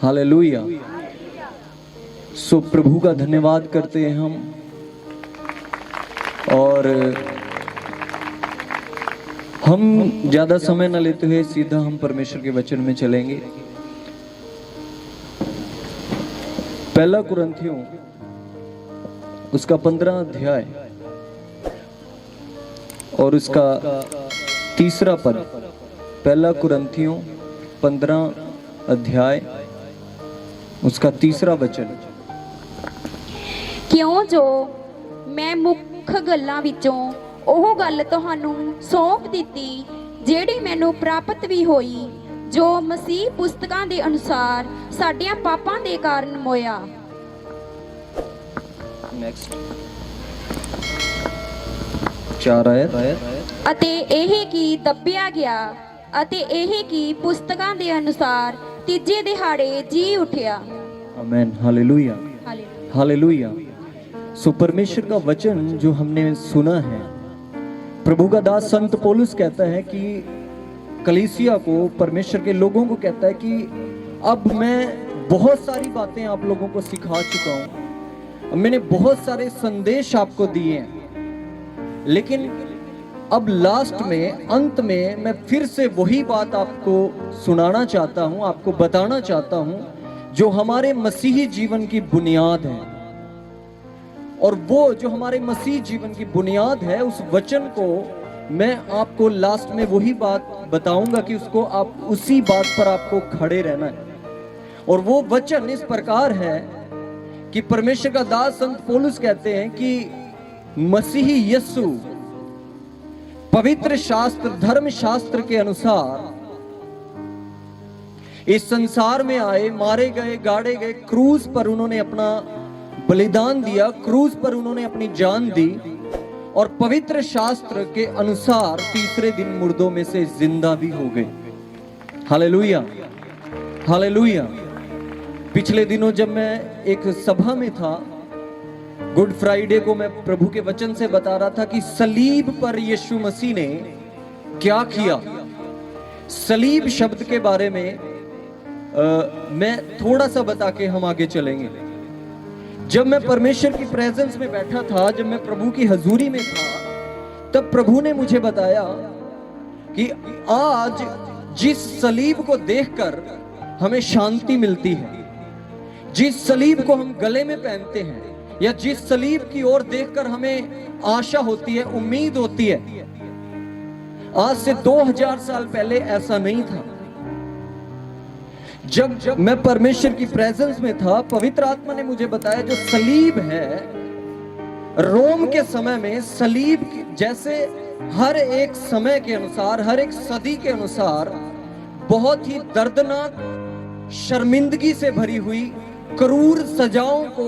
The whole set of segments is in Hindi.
हालेलुया। सो प्रभु का धन्यवाद करते हैं हम, और हम ज्यादा समय न लेते हुए सीधा हम परमेश्वर के वचन में चलेंगे। पहला कुरिन्थियों उसका 15 अध्याय और उसका 3 पद। पहला कुरिन्थियों 15 अध्याय उसका 3 वचन। क्यों जो मैं मुख गल्लां विचों ਉਹ ਗੱਲ ਤੁਹਾਨੂੰ ਸੌਂਪ ਦਿੱਤੀ ਜਿਹੜੀ ਮੈਨੂੰ ਪ੍ਰਾਪਤ ਵੀ ਹੋਈ, ਜੋ ਮਸੀਹ ਪੁਸਤਕਾਂ ਦੇ ਅਨੁਸਾਰ ਸਾਡਿਆਂ ਪਾਪਾਂ ਦੇ ਕਾਰਨ ਹੋਇਆ। ਨੈਕਸਟ 4 ਆਇਤ। ਅਤੇ ਇਹ ਕੀ ਦੱਬਿਆ ਗਿਆ ਅਤੇ ਇਹ ਕੀ ਪੁਸਤਕਾਂ ਦੇ ਅਨੁਸਾਰ ਤੀਜੇ ਦਿਹਾੜੇ ਜੀ उठिया। आमेन। Hallelujah hallelujah. सो परमेश्वर का वचन जो हमने सुना है, प्रभु का दास संत पौलुस कहता है कि कलीसिया को, परमेश्वर के लोगों को कहता है कि अब मैं बहुत सारी बातें आप लोगों को सिखा चुका हूं, मैंने बहुत सारे संदेश आपको दिए हैं, लेकिन अब लास्ट में, अंत में मैं फिर से वही बात आपको सुनाना चाहता हूं, आपको बताना चाहता हूं जो हमारे मसीही जीवन की बुनियाद है। और वो जो हमारे मसीह जीवन की बुनियाद है, उस वचन को मैं आपको लास्ट में वही बात बताऊंगा कि उसको आप उसी बात पर आपको खड़े रहना है। और वो वचन इस प्रकार है कि परमेश्वर का दास संत पौलुस कहते हैं कि मसीही यीशु पवित्र शास्त्र, धर्म शास्त्र के अनुसार इस संसार में आए, मारे गए, गाड़े गए, क्रूज पर उन्होंने अपना बलिदान दिया, क्रूज पर उन्होंने अपनी जान दी, और पवित्र शास्त्र के अनुसार तीसरे दिन मुर्दों में से जिंदा भी हो गए। Hallelujah hallelujah. पिछले दिनों जब मैं एक सभा में था, गुड फ्राइडे को, मैं प्रभु के वचन से बता रहा था कि सलीब पर यीशु मसीह ने क्या किया। सलीब शब्द के बारे में मैं थोड़ा सा बता के हम आगे चलेंगे। जब मैं परमेश्वर की प्रेजेंस में बैठा था, जब मैं प्रभु की हजूरी में था, तब प्रभु ने मुझे बताया कि आज जिस सलीब को देखकर हमें शांति मिलती है, जिस सलीब को हम गले में पहनते हैं, या जिस सलीब की ओर देखकर हमें आशा होती है, उम्मीद होती है, आज से 2000 साल पहले ऐसा नहीं था। जब मैं परमेश्वर की प्रेजेंस में था, पवित्र आत्मा ने मुझे बताया जो सलीब है, रोम के समय में सलीब जैसे हर एक समय के अनुसार, हर एक सदी के अनुसार बहुत ही दर्दनाक, शर्मिंदगी से भरी हुई क्रूर सजाओं को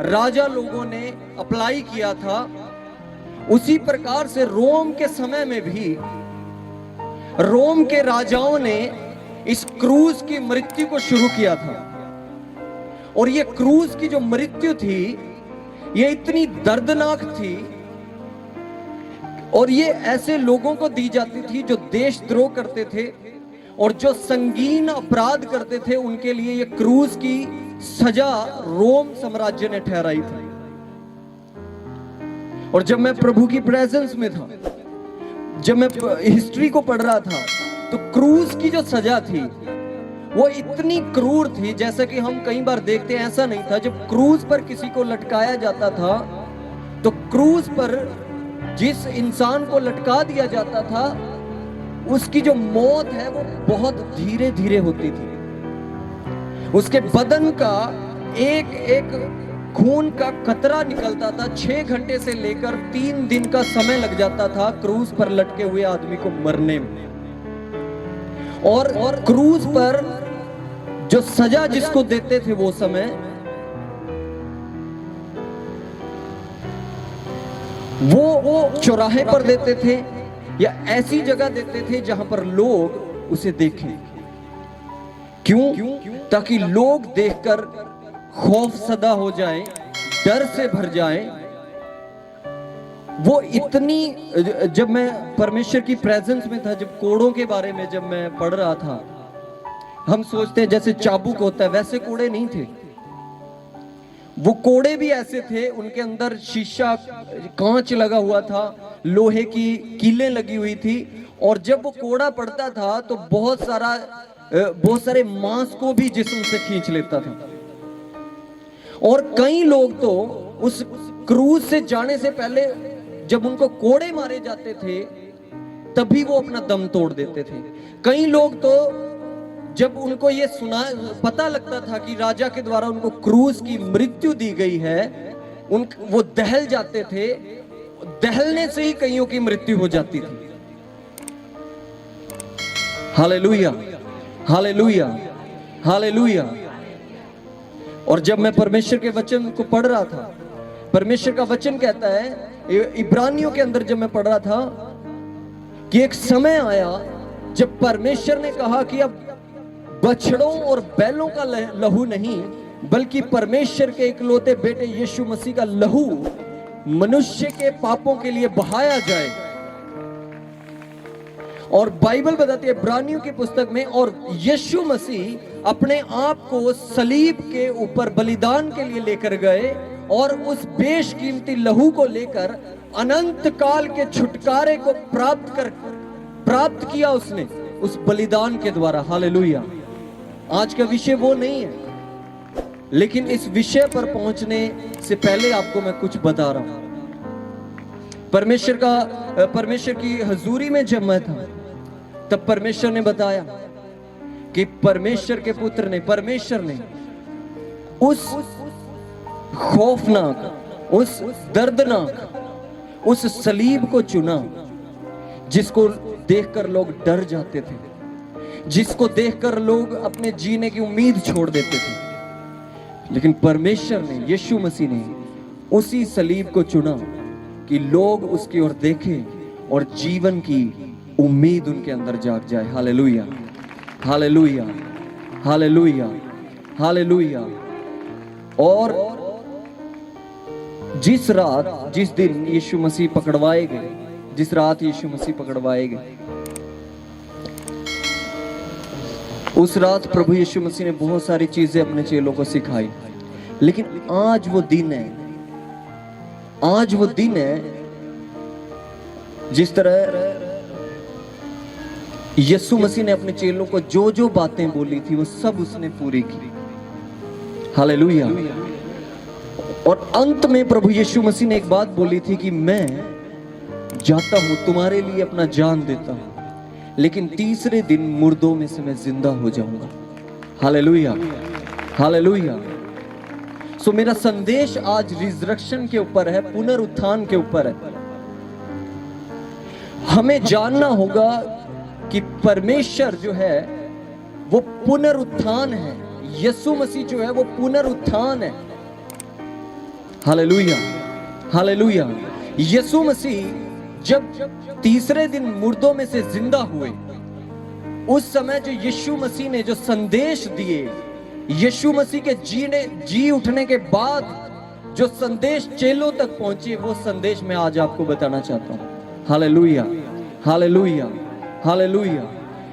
राजा लोगों ने अप्लाई किया था। उसी प्रकार से रोम के समय में भी रोम के राजाओं ने इस क्रूज की मृत्यु को शुरू किया था। और ये क्रूज की जो मृत्यु थी, ये इतनी दर्दनाक थी, और ये ऐसे लोगों को दी जाती थी जो देशद्रोह करते थे और जो संगीन अपराध करते थे। उनके लिए ये क्रूज की सजा रोम साम्राज्य ने ठहराई थी। और जब मैं प्रभु की प्रेजेंस में था, जब मैं हिस्ट्री को पढ़ रहा था, तो क्रूज की जो सजा थी वो इतनी क्रूर थी, जैसे कि हम कई बार देखते हैं। ऐसा नहीं था, जब क्रूज पर किसी को लटकाया जाता था, तो क्रूज पर जिस इंसान को लटका दिया जाता था, उसकी जो मौत है वो बहुत धीरे धीरे होती थी। उसके बदन का एक एक खून का कतरा निकलता था। 6 घंटे से लेकर 3 दिन का समय लग जाता था क्रूज पर लटके हुए आदमी को मरने में। और क्रूज पर जो सजा जिसको देते थे वो समय, वो चौराहे पर देते थे या ऐसी जगह देते थे जहां पर लोग उसे देखें। क्यों? ताकि लोग देखकर खौफ सदा हो जाएं, डर से भर जाएं। वो इतनी, जब मैं परमेश्वर की प्रेजेंस में था, जब कोड़ों के बारे में जब मैं पढ़ रहा था, हम सोचते हैं जैसे चाबुक होता है, वैसे कोड़े नहीं थे। वो कोड़े भी ऐसे थे, उनके अंदर शीशा कांच लगा हुआ था, लोहे की कीलें लगी हुई थी, और जब वो कोड़ा पड़ता था तो बहुत सारे मांस को भी जिस्म से खींच लेता था। और कई लोग तो उस क्रूज से जाने से पहले जब उनको कोड़े मारे जाते थे तभी वो अपना दम तोड़ देते थे। कई लोग तो जब उनको ये पता लगता था कि राजा के द्वारा उनको क्रूज की मृत्यु दी गई है, वो दहल जाते थे। दहलने से ही कईयों की मृत्यु हो जाती थी। Hallelujah, hallelujah, hallelujah. और जब मैं परमेश्वर के वचन को पढ़ रहा था, परमेश्वर का वचन कहता है इब्रानियों के अंदर, जब मैं पढ़ रहा था कि एक समय आया जब परमेश्वर ने कहा कि अब बछड़ों और बैलों का लहू नहीं, बल्कि परमेश्वर के इकलौते बेटे यीशु मसीह का लहू मनुष्य के पापों के लिए बहाया जाए। और बाइबल बताती है इब्रानियों की पुस्तक में, और यीशु मसीह अपने आप को सलीब के ऊपर बलिदान के लिए लेकर गए और उस बेशकीमती लहू को लेकर अनंत काल के छुटकारे को प्राप्त किया उसने उस बलिदान के द्वारा। हालेलुया। आज का विषय वो नहीं है, लेकिन इस विषय पर पहुंचने से पहले आपको मैं कुछ बता रहा हूं। परमेश्वर की हजूरी में जब मैं था तब परमेश्वर ने बताया कि परमेश्वर के पुत्र ने, परमेश्वर ने उस खौफनाक, उस दर्दनाक, उस सलीब को चुना जिसको देखकर लोग डर जाते थे, जिसको देखकर लोग अपने जीने की उम्मीद छोड़ देते थे। लेकिन परमेश्वर ने, यीशु मसीह ने उसी सलीब को चुना कि लोग उसकी ओर देखें और जीवन की उम्मीद उनके अंदर जाग जाए। Hallelujah, hallelujah, hallelujah, hallelujah. और जिस दिन यीशु मसीह पकड़वाए गए, जिस रात यीशु मसीह पकड़वाए गए, उस रात प्रभु यीशु मसीह ने बहुत सारी चीजें अपने चेलों को सिखाई। लेकिन आज वो दिन है, आज वो दिन है जिस तरह यीशु मसीह ने अपने चेलों को जो जो बातें बोली थी वो सब उसने पूरी की। हालेलुया। और अंत में प्रभु यीशु मसीह ने एक बात बोली थी कि मैं जाता हूं, तुम्हारे लिए अपना जान देता हूं, लेकिन तीसरे दिन मुर्दों में से मैं जिंदा हो जाऊंगा। Hallelujah, hallelujah. सो मेरा संदेश आज रिजरेक्शन के ऊपर है, पुनरुत्थान के ऊपर है। हमें जानना होगा कि परमेश्वर जो है वो पुनरुत्थान है, यीशु मसीह जो है वो पुनरुत्थान है। Hallelujah, hallelujah. यीशु मसीह जब तीसरे दिन मुर्दों में से जिंदा हुए, उस समय जो यीशु मसीह ने जो संदेश दिए, यीशु मसीह के जी उठने के बाद जो संदेश चेलों तक पहुंचे, वो संदेश मैं आज आपको बताना चाहता हूं। Hallelujah, hallelujah, hallelujah.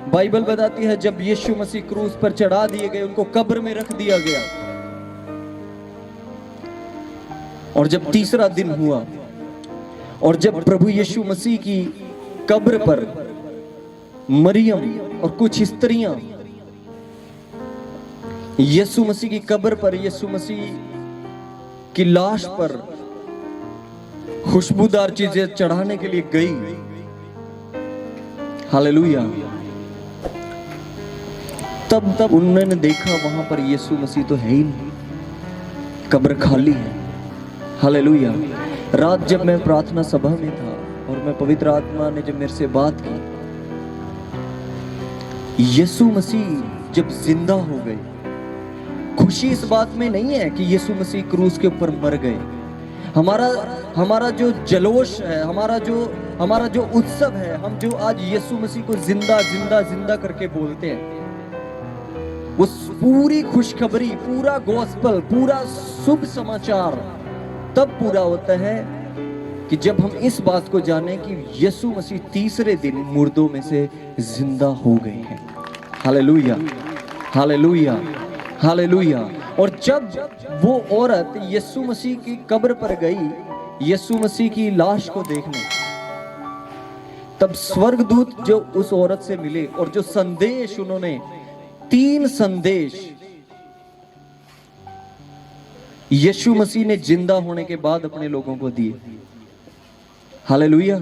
बाइबल बताती है जब यीशु मसीह क्रूस पर चढ़ा दिए गए, उनको कब्र में रख दिया गया, और जब तीसरा दिन हुआ और जब प्रभु यीशु मसीह की कब्र पर मरियम और कुछ स्त्रियां यीशु मसीह की कब्र पर यीशु मसीह की लाश पर खुशबूदार चीजें चढ़ाने के लिए गई। हालेलुया। तब उन्होंने देखा वहां पर यीशु मसीह तो है ही नहीं, कब्र खाली है। हालेलुया। रात जब मैं प्रार्थना सभा में था और मैं पवित्र आत्मा ने जब मेरे से बात की, यीशु मसीह जब जिंदा हो गए, खुशी इस बात में नहीं है कि यीशु मसीह क्रूस के ऊपर मर गए। हमारा जो जलोश है, हमारा जो उत्सव है, हम जो आज यीशु मसीह को जिंदा जिंदा जिंदा करके बोलते हैं, वो पूरी खुशखबरी, पूरा गॉस्पल, पूरा शुभ समाचार तब पूरा होता है कि जब हम इस बात को जाने कि यीशु मसीह तीसरे दिन मुर्दों में से जिंदा हो गए हैं। Hallelujah, hallelujah, hallelujah. और जब वो औरत यीशु मसीह की कब्र पर गई, यीशु मसीह की लाश को देखने, तब स्वर्गदूत जो उस औरत से मिले और जो संदेश उन्होंने, 3 संदेश यीशु मसीह ने जिंदा होने के बाद अपने लोगों को दिए। हालेलुया।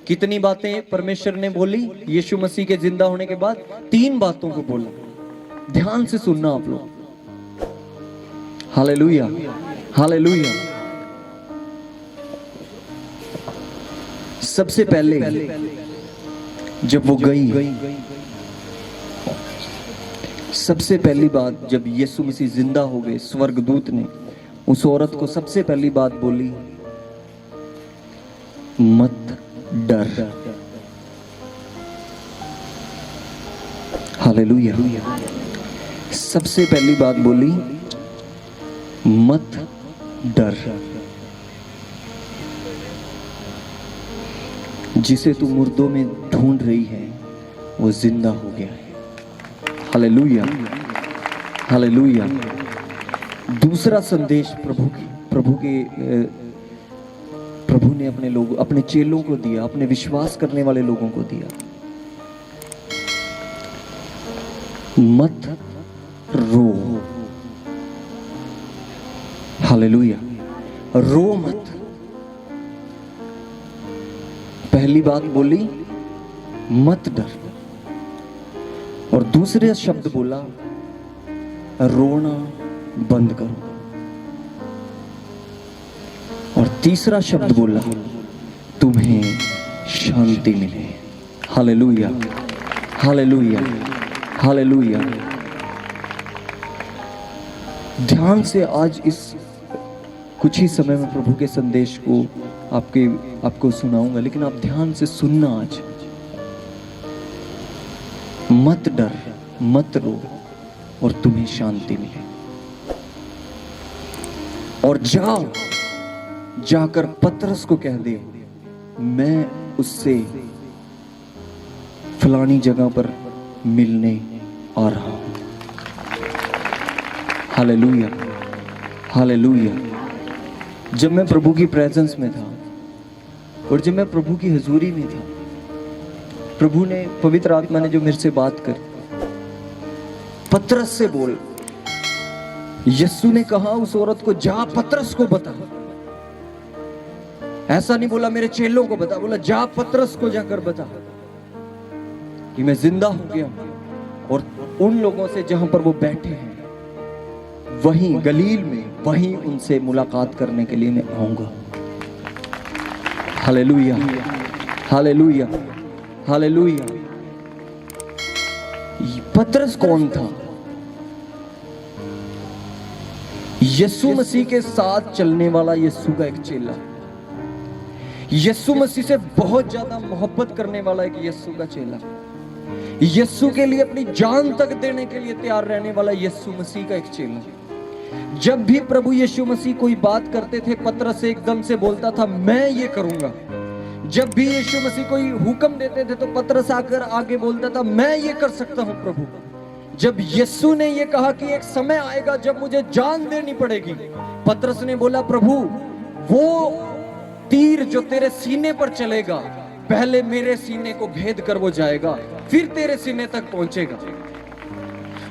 कितनी बातें परमेश्वर ने बोली यीशु मसीह के जिंदा होने के बाद? 3 बातों को बोला। ध्यान से सुनना आप लोग। Hallelujah, hallelujah. सबसे पहले जब वो गई, सबसे पहली बात जब यीशु मसीह जिंदा हो गए, स्वर्गदूत ने उस औरत को सबसे पहली बात बोली, मत डर। हालेलुया। सबसे पहली बात बोली, मत डर। जिसे तू मुर्दों में ढूंढ रही है वो जिंदा हो गया है। Hallelujah, hallelujah. दूसरा संदेश प्रभु ने अपने लोगों, अपने चेलों को दिया, अपने विश्वास करने वाले लोगों को दिया। मत रो। हालेलुया। रो मत। पहली बात बोली मत डर, और दूसरे शब्द बोला रोना बंद करो, और तीसरा शब्द बोला तुम्हें शांति मिले। Hallelujah, hallelujah, hallelujah. ध्यान से आज इस कुछ ही समय में प्रभु के संदेश को आपको सुनाऊंगा, लेकिन आप ध्यान से सुनना आज। मत डर, मत रो, और तुम्हें शांति मिले। और जाकर पतरस को कह दे, मैं उससे फलानी जगह पर मिलने आ रहा हूं। Hallelujah, hallelujah. जब मैं प्रभु की प्रेजेंस में था और जब मैं प्रभु की हजूरी में था, प्रभु ने, पवित्र आत्मा ने जो मेरे से बात करी, पतरस से बोल। यीशु ने कहा उस औरत को, जा पतरस को बता। ऐसा नहीं बोला मेरे चेलों को बता, बोला जा पतरस को जाकर बता कि मैं जिंदा हो गया, और उन लोगों से जहां पर वो बैठे हैं वहीं गलील में, वहीं उनसे मुलाकात करने के लिए मैं आऊंगा। Hallelujah, hallelujah, hallelujah. पतरस कौन था? यीशु मसीह के साथ चलने वाला यीशु का एक चेला, यीशु मसीह से बहुत ज्यादा मोहब्बत करने वाला एक यीशु का चेला, यीशु के लिए अपनी जान तक देने के लिए तैयार रहने वाला यीशु मसीह का एक चेला। जब भी प्रभु यीशु मसीह कोई बात करते थे, पतरस एकदम से बोलता था मैं ये करूंगा। जब भी यीशु मसीह कोई हुक्म देते थे तो पतरस आकर आगे बोलता था मैं ये कर सकता हूं प्रभु। जब यीशु ने ये कहा कि एक समय आएगा जब मुझे जान देनी पड़ेगी, पतरस ने बोला प्रभु वो तीर जो तेरे सीने पर चलेगा, पहले मेरे सीने को भेद कर वो जाएगा, फिर तेरे सीने तक पहुंचेगा।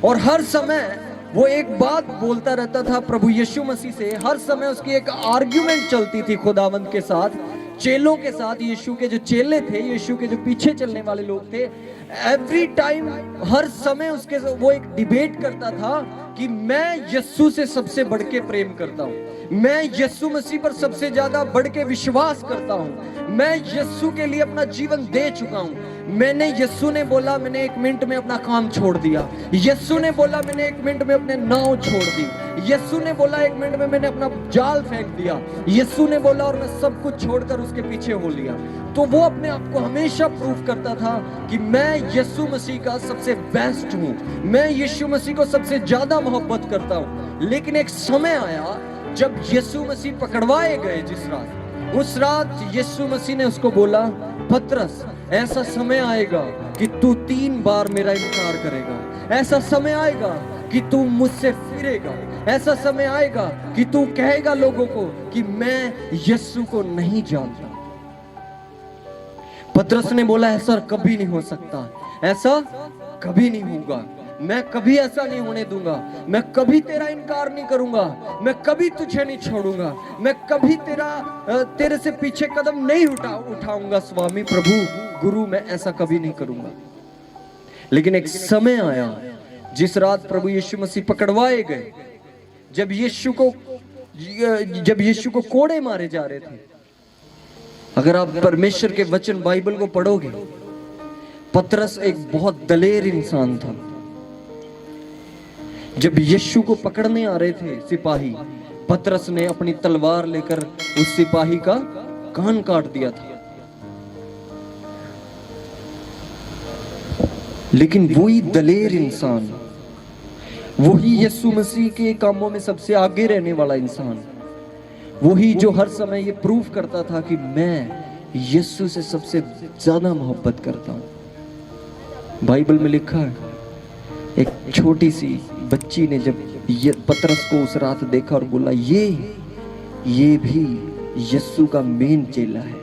और हर समय वो एक बात बोलता रहता था प्रभु यीशु मसीह से। हर समय उसकी एक आर्ग्यूमेंट चलती थी खुदावंद के साथ, चेलों के साथ। यीशु के जो चेले थे, यीशु के जो पीछे चलने वाले लोग थे, एवरी टाइम, हर समय उसके वो एक डिबेट करता था कि मैं यीशु से सबसे बढ़ के प्रेम करता हूं, मैं यीशु मसीह पर सबसे ज्यादा बढ़ के विश्वास करता हूं, मैं यीशु के लिए अपना जीवन दे चुका हूं। यीशु ने बोला मैंने 1 मिनट में अपना काम छोड़ दिया, यीशु ने बोला मैंने 1 मिनट में अपने नाव छोड़ दी, यीशु ने बोला 1 मिनट में मैंने अपना जाल फेंक दिया, यीशु ने बोला और मैं सब कुछ छोड़कर उसके पीछे हो लिया। तो वो अपने आप को हमेशा प्रूव करता था कि मैं यीशु मसीह का सबसे बेस्ट हूं, मैं यीशु मसीह को सबसे ज्यादा मोहब्बत करता हूं। लेकिन एक समय आया जब यीशु मसीह पकड़वाए गए जिस रात, उस रात यीशु मसीह ने उसको बोला पतरस ऐसा समय आएगा कि तू 3 बार मेरा इनकार करेगा। ऐसा समय आएगा कि तू मुझसे फिरेगा, ऐसा समय आएगा कि तू कहेगा लोगों को कि मैं यीशु को नहीं जानता। पतरस ने बोला ऐसा कभी नहीं हो सकता, ऐसा कभी नहीं होगा, मैं कभी ऐसा नहीं होने दूंगा, मैं कभी तेरा इनकार नहीं करूंगा, मैं कभी तुझे नहीं छोड़ूंगा, मैं कभी तेरे से पीछे कदम नहीं उठाऊंगा स्वामी प्रभु गुरु, मैं ऐसा कभी नहीं करूंगा। लेकिन एक समय आया जिस रात प्रभु यीशु मसीह पकड़वाए गए, जब यीशु को कोड़े मारे जा रहे थे। अगर आप परमेश्वर के वचन बाइबल को पढ़ोगे, पतरस एक बहुत दलेर इंसान था। जब यीशु को पकड़ने आ रहे थे सिपाही, पतरस ने अपनी तलवार लेकर उस सिपाही का कान काट दिया था। लेकिन वही दलेर इंसान, वही यीशु मसीह के कामों में सबसे आगे रहने वाला इंसान, वही जो हर समय ये प्रूफ करता था कि मैं यीशु से सबसे ज्यादा मोहब्बत करता हूं। बाइबल में लिखा है, एक छोटी सी बच्ची ने जब ये पतरस को उस रात देखा और बोला ये भी यीशु का मेन चेला है।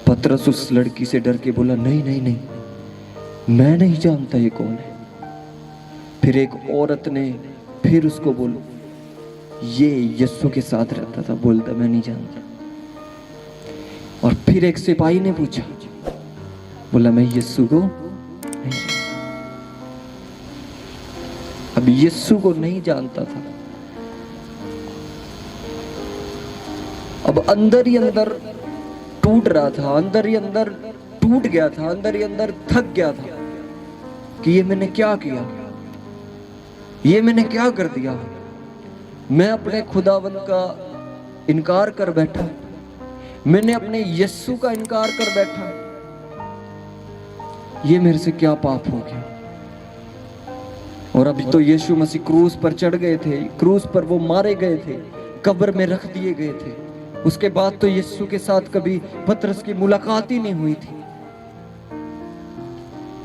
पतरस उस लड़की से डर के बोला नहीं नहीं नहीं, मैं नहीं जानता ये कौन है। फिर एक औरत ने फिर उसको बोला ये यीशु के साथ रहता था, बोलता मैं नहीं जानता। और फिर एक सिपाही ने पूछा, बोला मैं यीशु को नहीं जानता। अब यीशु को नहीं जानता था, अब अंदर ही अंदर टूट रहा था, अंदर ही अंदर टूट गया था, अंदर ही अंदर थक गया था कि ये मैंने क्या किया, ये मैंने क्या कर दिया। मैं अपने खुदावंद का इनकार कर बैठा, मैंने अपने यीशु का इनकार कर बैठा, ये मेरे से क्या पाप हो गया। और अभी तो यीशु मसीह क्रूस पर चढ़ गए थे, क्रूस पर वो मारे गए थे, कब्र में रख दिए गए थे। उसके बाद तो यीशु के साथ कभी पतरस की मुलाकात ही नहीं हुई थी।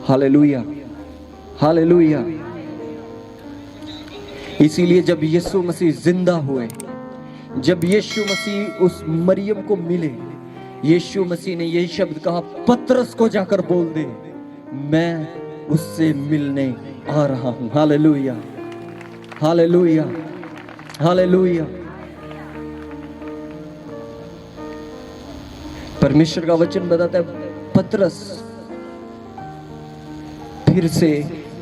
Hallelujah, hallelujah. इसीलिए जब यीशु मसीह जिंदा हुए, जब यीशु मसीह उस मरियम को मिले, यीशु मसीह ने यही शब्द कहा, पतरस को जाकर बोल दे मैं उससे मिलने आ रहा हूं। Hallelujah, hallelujah, hallelujah. परमेश्वर का वचन बताता है पतरस फिर से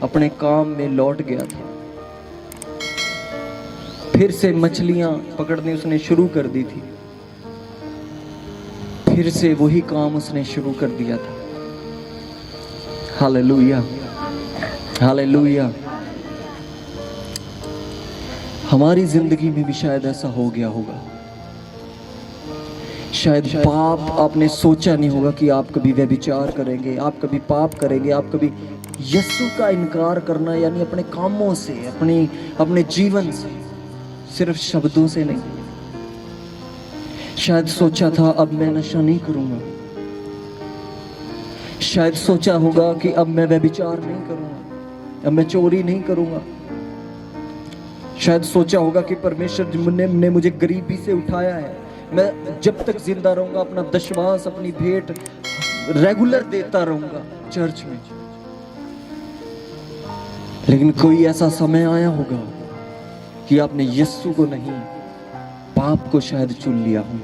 अपने काम में लौट गया था, फिर से मछलियां पकड़ने उसने शुरू कर दी थी, फिर से वही काम उसने शुरू कर दिया था। Hallelujah, hallelujah. हमारी जिंदगी में भी शायद ऐसा हो गया होगा। शायद पाप आपने सोचा नहीं होगा कि आप कभी व्यभिचार करेंगे, आप कभी पाप करेंगे, आप कभी यीशु का इनकार करना, यानी अपने कामों से, अपने जीवन से, सिर्फ शब्दों से नहीं। शायद सोचा था अब मैं नशा नहीं करूंगा, शायद सोचा होगा कि अब मैं व्यभिचार नहीं करूंगा, अब मैं चोरी नहीं करूंगा। शायद सोचा होगा कि परमेश्वर ने मुझे गरीबी से उठाया है, मैं जब तक जिंदा रहूंगा अपना दशमांश, अपनी भेंट रेगुलर देता रहूंगा चर्च में। लेकिन कोई ऐसा समय आया होगा कि आपने यीशु को नहीं, पाप को शायद चुन लिया हो,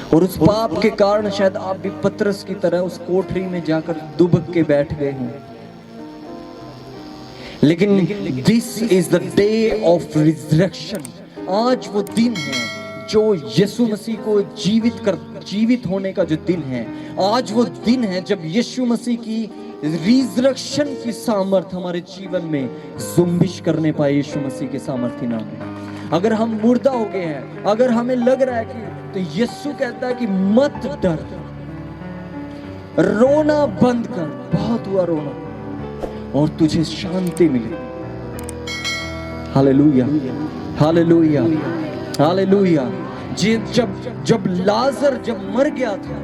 और उस पाप के कारण शायद आप भी पतरस की तरह उस कोठरी में जाकर दुबक के बैठ गए हों। लेकिन this is the day of resurrection. आज वो दिन है जो यीशु मसीह को जीवित होने का जो दिन है। आज वो दिन है जब यीशु मसीह की रिजरेक्शन की सामर्थ हमारे जीवन में जुम्बिश करने पाए यीशु मसीह के सामर्थ्य नाम में। अगर हम मुर्दा हो गए हैं, अगर हमें लग रहा है कि, तो यीशु कहता है कि मत डर, रोना बंद कर, बहुत हुआ रोना, और तुझे शांति मिले। Hallelujah, hallelujah, hallelujah. जब लाजर जब मर गया था,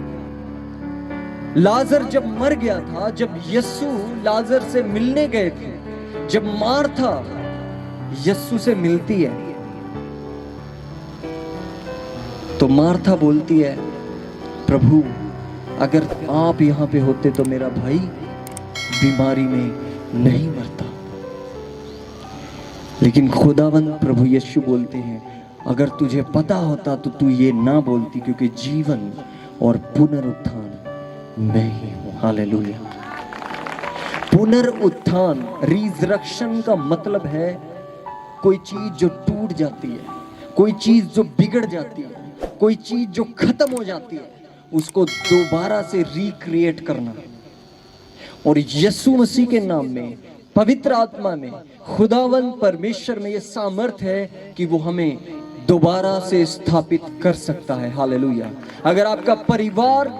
लाजर जब मर गया था, जब यीशु लाजर से मिलने गए थे, जब मार्था यीशु से मिलती है तो मार्था बोलती है, प्रभु अगर आप यहां पे होते तो मेरा भाई बीमारी में नहीं मरता। लेकिन खुदावंद प्रभु यीशु बोलते हैं, अगर तुझे पता होता तो तू ये ना बोलती, क्योंकि जीवन और पुनरुत्थान मैं ही हूं। हालेलुया। पुनरुत्थान, रिजरेक्शन का मतलब है कोई चीज जो टूट जाती है, कोई चीज जो बिगड़ जाती है, कोई चीज जो खत्म हो जाती है, उसको दोबारा से रिक्रिएट करना। और यीशु मसीह के नाम में, पवित्र आत्मा में, खुदावंद परमेश्वर में ये सामर्थ्य है कि वो हमें दोबारा से स्थापित कर सकता है। हालेलुया। अगर आपका परिवार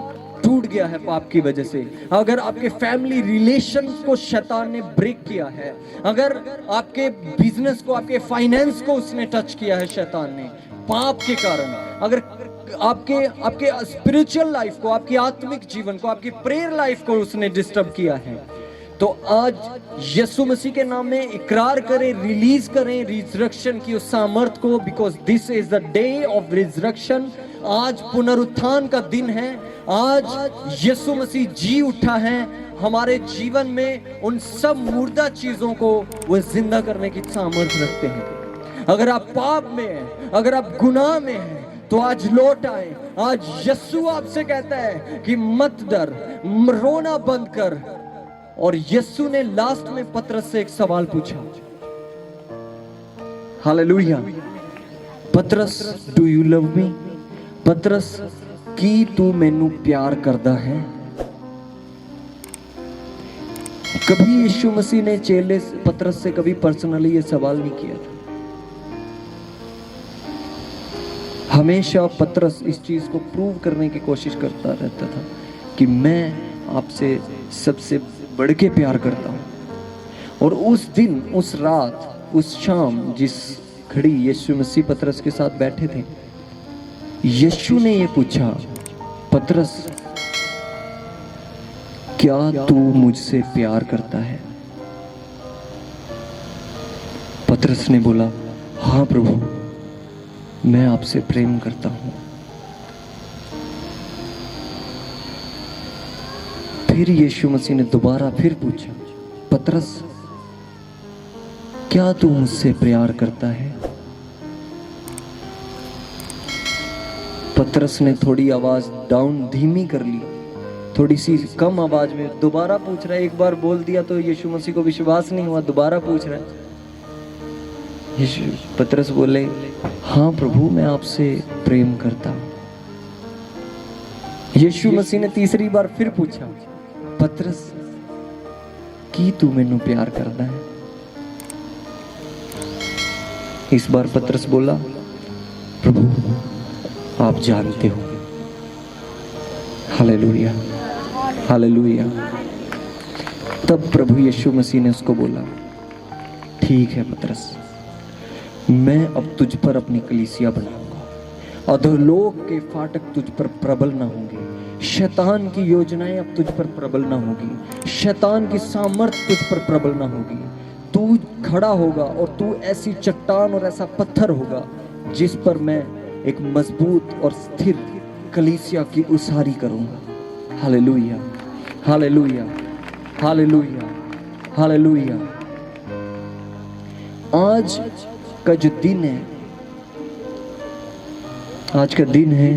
टूट गया है पाप की वजह से, अगर आपके फैमिली रिलेशन को शैतान ने ब्रेक किया है, अगर आपके बिजनेस को, आपके फाइनेंस को उसने टच किया है शैतान ने पाप के कारण, अगर आपके स्पिरिचुअल लाइफ को, आपकी आत्मिक जीवन को, आपकी प्रेयर लाइफ को उसने डिस्टर्ब किया है, तो आज यीशु मसीह के नाम में इकरार करें, रिलीज करें रिजरेक्शन की उस सामर्थ को, because this is the day of resurrection. आज पुनरुत्थान का दिन है। आज यीशु मसीह जी उठा है। हमारे जीवन में उन सब मुर्दा चीजों को वो जिंदा करने की सामर्थ रखते हैं। अगर आप पाप में हैं, अगर आप गुनाह में हैं, तो आज लौट आए। आज यीशु आपसे कहता है कि मत डर, रोना बंद कर। और यीशु ने लास्ट में पतरस से एक सवाल पूछा। हालेलुया। पतरस, डू यू लव मी? पतरस, की तू मैनू प्यार करदा है? कभी यीशु मसीह ने चेले पतरस से कभी पर्सनली ये सवाल नहीं किया था। हमेशा पतरस इस चीज को प्रूव करने की कोशिश करता रहता था कि मैं आपसे सबसे बढ़ के प्यार करता हूं। और उस दिन, उस रात, उस शाम जिस घड़ी यीशु मसीह पतरस के साथ बैठे थे, यीशु ने ये पूछा, पतरस क्या तू मुझसे प्यार करता है? पतरस ने बोला, हाँ प्रभु, मैं आपसे प्रेम करता हूं। फिर यीशु मसीह ने दोबारा फिर पूछा, पतरस क्या तू मुझसे प्यार करता है? पतरस ने थोड़ी आवाज डाउन, धीमी कर ली, थोड़ी सी कम आवाज में दोबारा पूछ रहा है। एक बार बोल दिया तो यीशु मसीह को विश्वास नहीं हुआ, दोबारा पूछ रहा है। पतरस बोले, हाँ प्रभु, मैं आपसे प्रेम करता हूं। यीशु मसीह ने तीसरी बार फिर पूछा, पतरस की तू मैनू प्यार करता है? इस बार पतरस बोला, प्रभु आप जानते हो। Hallelujah, hallelujah. तब प्रभु यीशु मसीह ने उसको बोला, ठीक है पतरस, मैं अब तुझ पर अपनी कलीसिया बनाऊंगा। अधोलोक के फाटक तुझ पर प्रबल ना होंगे, शैतान की योजनाएं अब तुझ पर प्रबल ना होगी, शैतान की सामर्थ्य तुझ पर प्रबल ना होगी। तू खड़ा होगा और तू ऐसी चट्टान और ऐसा पत्थर होगा जिस पर मैं एक मजबूत और स्थिर कलीसिया की उसारी करूंगा। Hallelujah, hallelujah, hallelujah, hallelujah. आज का जो दिन है, आज का दिन है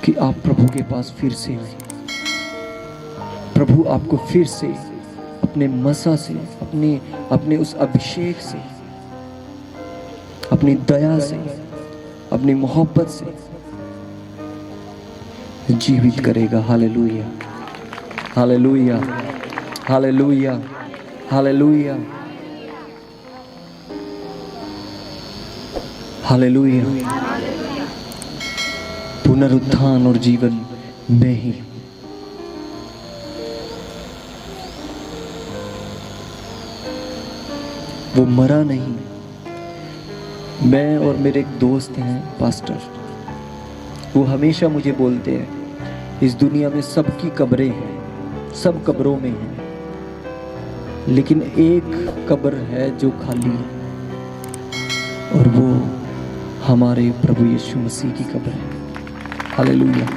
कि आप प्रभु के पास फिर से आए। प्रभु आपको फिर से अपने मसा से, अपने उस अभिषेक से, अपनी दया से, अपनी मोहब्बत से जीवित करेगा। Hallelujah, hallelujah, hallelujah, hallelujah, hallelujah. पुनरुत्थान और जीवन में ही। वो मरा नहीं। मैं और मेरे एक दोस्त हैं पास्टर, वो हमेशा मुझे बोलते हैं इस दुनिया में सबकी कब्रें हैं, सब कब्रों में हैं, लेकिन एक कब्र है जो खाली है, और वो हमारे प्रभु यीशु मसीह की कब्र है। हालेलुया।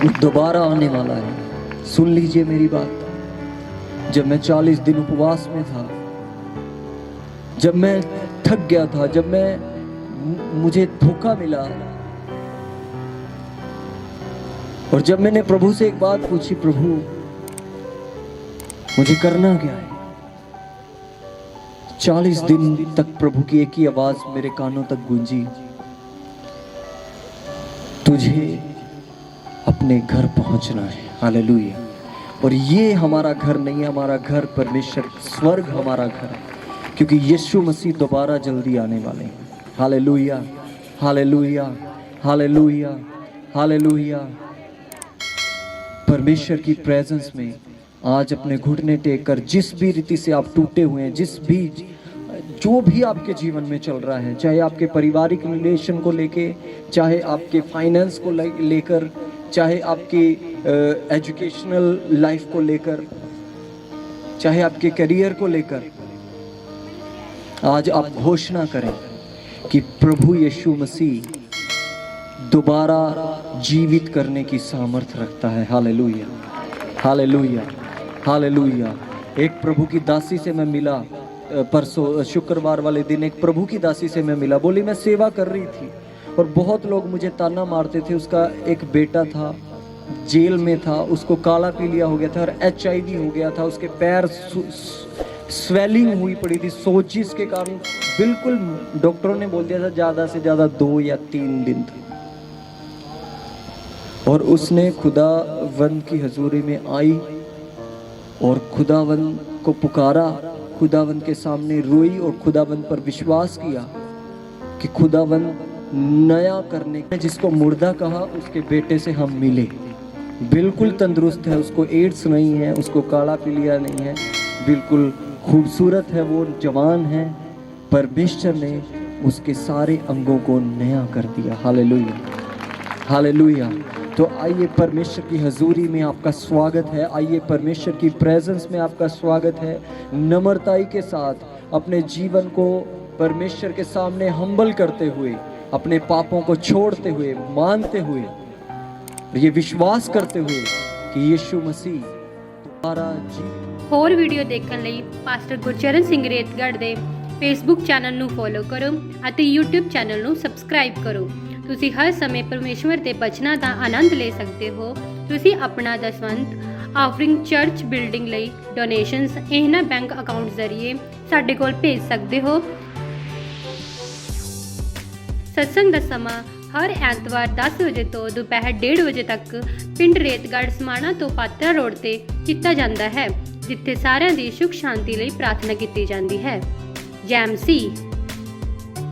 वो दोबारा आने वाला है। सुन लीजिए मेरी बात। जब मैं 40 दिन उपवास में था, जब मैं थक गया था, जब मुझे धोखा मिला, और जब मैंने प्रभु से एक बात पूछी, प्रभु मुझे करना क्या है? 40 दिन तक प्रभु की एक ही आवाज मेरे कानों तक गूंजी, तुझे अपने घर पहुंचना है। हालेलुया। और ये हमारा घर नहीं है, हमारा घर परमेश्वर, स्वर्ग हमारा घर है, क्योंकि यीशु मसीह दोबारा जल्दी आने वाले हैं। Hallelujah, hallelujah, hallelujah, hallelujah. परमेश्वर की प्रेजेंस में आज अपने घुटने टेक कर, जिस भी रीति से आप टूटे हुए हैं, जो भी आपके जीवन में चल रहा है, चाहे आपके पारिवारिक रिलेशन को लेके, चाहे आपके फाइनेंस को लेकर, चाहे आपके एजुकेशनल लाइफ को लेकर, चाहे आपके करियर को लेकर, आज आप घोषणा करें कि प्रभु यीशु मसीह दोबारा जीवित करने की सामर्थ्य रखता है। Hallelujah, hallelujah, hallelujah. एक प्रभु की दासी से मैं मिला परसों शुक्रवार वाले दिन, एक प्रभु की दासी से मैं मिला। बोली मैं सेवा कर रही थी और बहुत लोग मुझे ताना मारते थे। उसका एक बेटा था, जेल में था, उसको काला पीलिया हो गया था और HIV हो गया था। उसके पैर स्वेलिंग हुई पड़ी थी सोजिश के कारण। बिल्कुल डॉक्टरों ने बोल दिया था ज़्यादा से ज़्यादा 2 या 3 दिन था। और उसने खुदावंद की हजूरी में आई और खुदावंद को पुकारा, खुदावंद के सामने रोई और खुदावंद पर विश्वास किया कि खुदावंद नया करने के, जिसको मुर्दा कहा उसके बेटे से हम मिले। बिल्कुल तंदुरुस्त है, उसको एड्स नहीं है, उसको काला पीलिया नहीं है, बिल्कुल खूबसूरत है, वो जवान है। परमेश्वर ने उसके सारे अंगों को नया कर दिया। Hallelujah, hallelujah. तो आइए परमेश्वर की हजूरी में आपका स्वागत है, आइए परमेश्वर की प्रेजेंस में आपका स्वागत है। नम्रताई के साथ अपने जीवन को परमेश्वर के सामने हम्बल करते हुए, अपने पापों को छोड़ते हुए, मानते हुए, ये विश्वास करते हुए कि यीशु मसीह दोबारा जी। ਹੋਰ ਵੀਡੀਓ ਦੇਖਣ ਲਈ ਪਾਸਟਰ ਗੁਰਚਰਨ ਸਿੰਘ ਰੇਤਗੜ੍ਹ ਦੇ ਫੇਸਬੁੱਕ ਚੈਨਲ ਨੂੰ ਫੋਲੋ ਕਰੋ ਅਤੇ YouTube ਚੈਨਲ ਨੂੰ ਸਬਸਕ੍ਰਾਈਬ ਕਰੋ। ਤੁਸੀਂ ਹਰ ਸਮੇਂ ਪਰਮੇਸ਼ਵਰ ਦੇ ਬਚਨਾਂ ਦਾ ਆਨੰਦ ਲੈ ਸਕਦੇ ਹੋ। ਤੁਸੀਂ ਆਪਣਾ ਦਸਵੰਧ ਆਫਰਿੰਗ ਚਰਚ ਬਿਲਡਿੰਗ ਲਈ ਡੋਨੇਸ਼ਨਸ ਇਹਨਾਂ ਬੈਂਕ ਅਕਾਊਂਟ ਜ਼ਰੀਏ ਸਾਡੇ ਕੋਲ ਭੇਜ ਸਕਦੇ ਹੋ। ਸਤਸੰਗ ਦਾ ਸਮਾਂ ਹਰ ਐਤਵਾਰ 10 ਵਜੇ ਤੋਂ ਦੁਪਹਿਰ 1:30 ਵਜੇ ਤੱਕ ਪਿੰਡ ਰੇਤਗੜ੍ਹ ਸਮਾਣਾ ਤੋਂ ਪਾਤਰਾ ਰੋਡ ਤੇ ਕੀਤਾ ਜਾਂਦਾ ਹੈ, ਜਿੱਥੇ ਸਾਰਿਆਂ ਦੀ ਸੁਖ ਸ਼ਾਂਤੀ ਲਈ ਪ੍ਰਾਰਥਨਾ ਕੀਤੀ ਜਾਂਦੀ ਹੈ। ਜੈ ਮਸੀਹ।